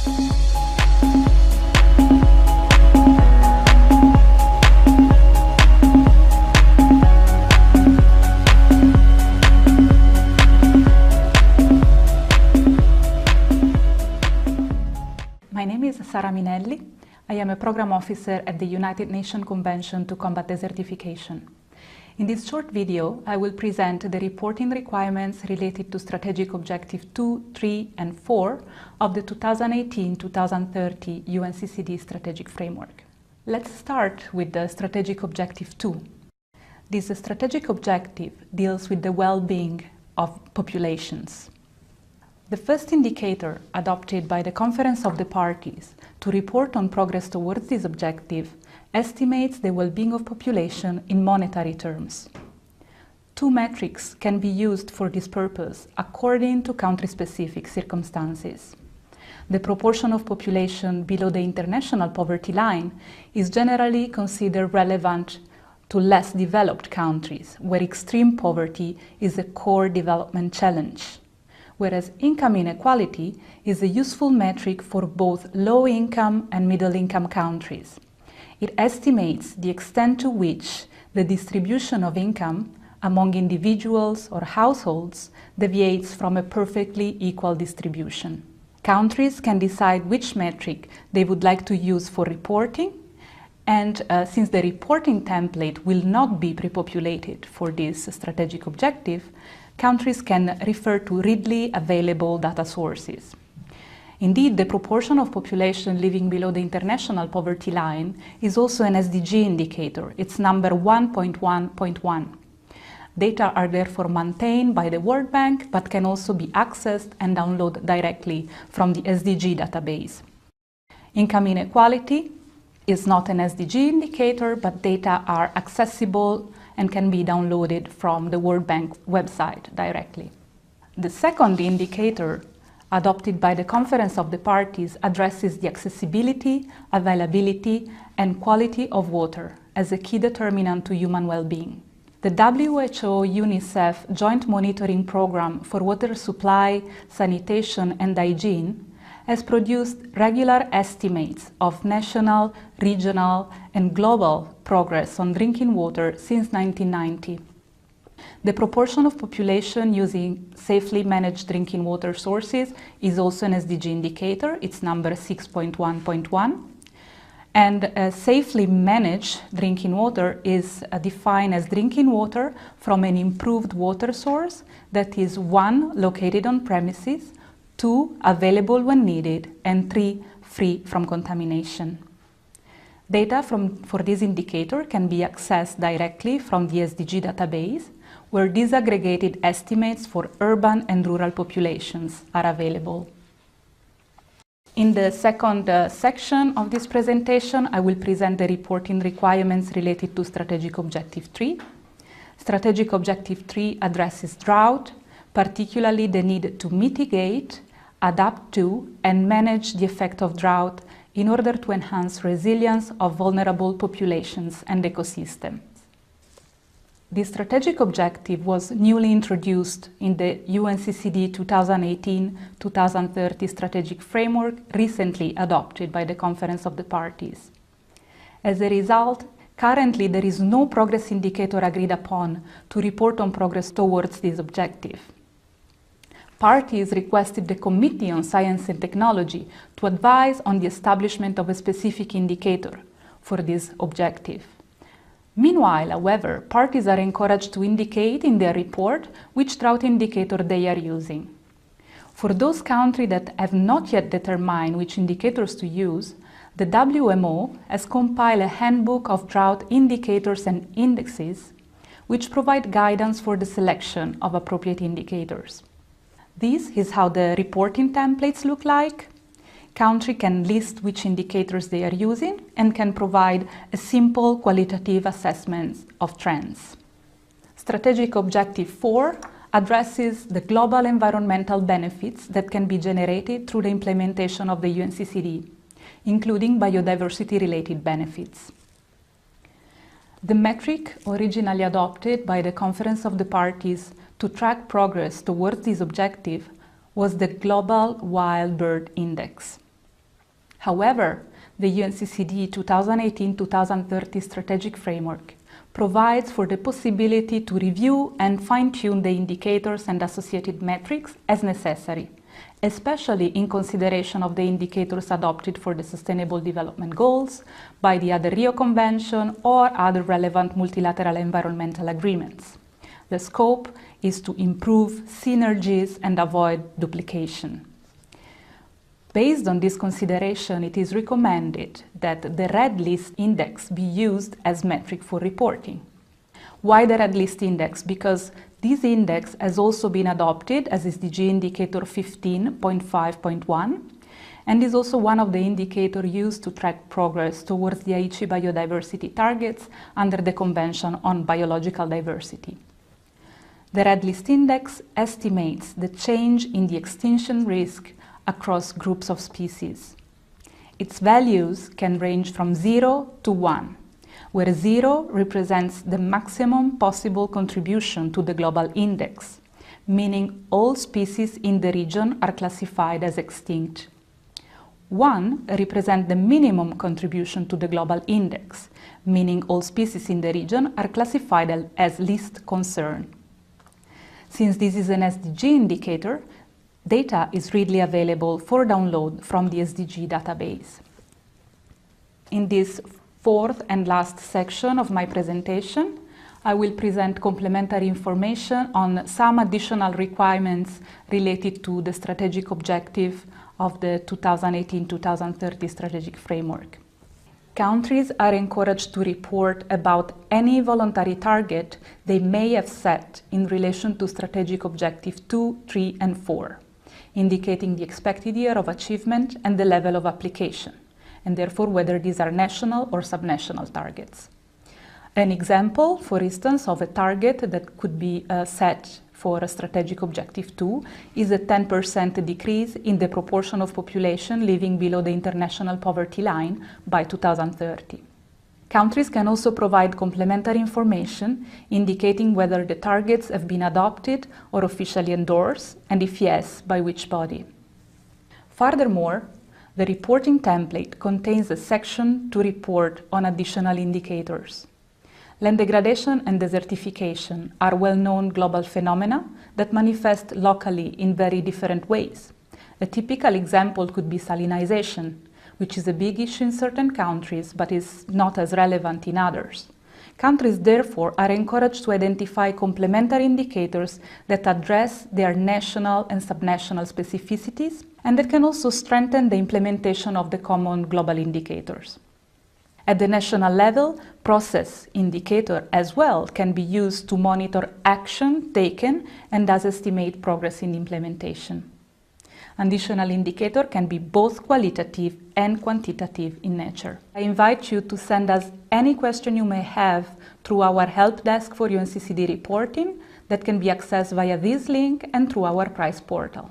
My name is Sara Minelli. I am a Program Officer at the United Nations Convention to Combat Desertification. In this short video, I will present the reporting requirements related to Strategic Objective 2, 3 and 4 of the 2018-2030 UNCCD Strategic Framework. Let's start with the Strategic Objective 2. This strategic objective deals with the well-being of populations. The first indicator adopted by the Conference of the Parties to report on progress towards this objective estimates the well-being of population in monetary terms. Two metrics can be used for this purpose according to country-specific circumstances. The proportion of population below the international poverty line is generally considered relevant to less developed countries, where extreme poverty is a core development challenge, whereas income inequality is a useful metric for both low-income and middle-income countries. It estimates the extent to which the distribution of income among individuals or households deviates from a perfectly equal distribution. Countries can decide which metric they would like to use for reporting, and since the reporting template will not be pre-populated for this strategic objective, countries can refer to readily available data sources. Indeed, the proportion of population living below the international poverty line is also an SDG indicator. It's number 1.1.1. Data are therefore maintained by the World Bank, but can also be accessed and downloaded directly from the SDG database. Income inequality is not an SDG indicator, but data are accessible and can be downloaded from the World Bank website directly. The second indicator adopted by the Conference of the Parties addresses the accessibility, availability and quality of water as a key determinant to human well-being. The WHO-UNICEF Joint Monitoring Programme for Water Supply, Sanitation and Hygiene has produced regular estimates of national, regional and global progress on drinking water since 1990. The proportion of population using safely managed drinking water sources is also an SDG indicator. It's number 6.1.1. And safely managed drinking water is defined as drinking water from an improved water source that is 1, located on premises, 2, available when needed, and 3, free from contamination. Data for this indicator can be accessed directly from the SDG database, where disaggregated estimates for urban and rural populations are available. In the second section of this presentation, I will present the reporting requirements related to Strategic Objective 3. Strategic Objective 3 addresses drought, particularly the need to mitigate, adapt to and manage the effect of drought in order to enhance resilience of vulnerable populations and ecosystems. This strategic objective was newly introduced in the UNCCD 2018-2030 Strategic Framework recently adopted by the Conference of the Parties. As a result, currently there is no progress indicator agreed upon to report on progress towards this objective. Parties requested the Committee on Science and Technology to advise on the establishment of a specific indicator for this objective. Meanwhile, however, parties are encouraged to indicate in their report which drought indicator they are using. For those countries that have not yet determined which indicators to use, the WMO has compiled a handbook of drought indicators and indexes, which provide guidance for the selection of appropriate indicators. This is how the reporting templates look like. Country can list which indicators they are using and can provide a simple qualitative assessment of trends. Strategic Objective 4 addresses the global environmental benefits that can be generated through the implementation of the UNCCD, including biodiversity-related benefits. The metric originally adopted by the Conference of the Parties to track progress towards this objective was the Global Wild Bird Index. However, the UNCCD 2018-2030 Strategic Framework provides for the possibility to review and fine-tune the indicators and associated metrics as necessary, especially in consideration of the indicators adopted for the Sustainable Development Goals by the other Rio Convention or other relevant multilateral environmental agreements. The scope is to improve synergies and avoid duplication. Based on this consideration, it is recommended that the Red List Index be used as metric for reporting. Why the Red List Index? Because this index has also been adopted as SDG Indicator 15.5.1 and is also one of the indicators used to track progress towards the Aichi biodiversity targets under the Convention on Biological Diversity. The Red List Index estimates the change in the extinction risk across groups of species. Its values can range from 0 to 1, where 0 represents the maximum possible contribution to the global index, meaning all species in the region are classified as extinct. 1 represents the minimum contribution to the global index, meaning all species in the region are classified as least concern. Since this is an SDG indicator, data is readily available for download from the SDG database. In this fourth and last section of my presentation, I will present complementary information on some additional requirements related to the strategic objective of the 2018-2030 Strategic Framework. Countries are encouraged to report about any voluntary target they may have set in relation to Strategic Objective 2, 3, and 4. Indicating the expected year of achievement and the level of application, and therefore whether these are national or subnational targets. An example, for instance, of a target that could be set for a Strategic Objective 2 is a 10% decrease in the proportion of population living below the international poverty line by 2030. Countries can also provide complementary information indicating whether the targets have been adopted or officially endorsed, and if yes, by which body. Furthermore, the reporting template contains a section to report on additional indicators. Land degradation and desertification are well-known global phenomena that manifest locally in very different ways. A typical example could be salinization, which is a big issue in certain countries but is not as relevant in others. Countries, therefore, are encouraged to identify complementary indicators that address their national and subnational specificities and that can also strengthen the implementation of the common global indicators. At the national level, process indicator as well can be used to monitor action taken and thus estimate progress in implementation. Additional indicator can be both qualitative and quantitative in nature. I invite you to send us any question you may have through our help desk for UNCCD reporting that can be accessed via this link and through our prize portal.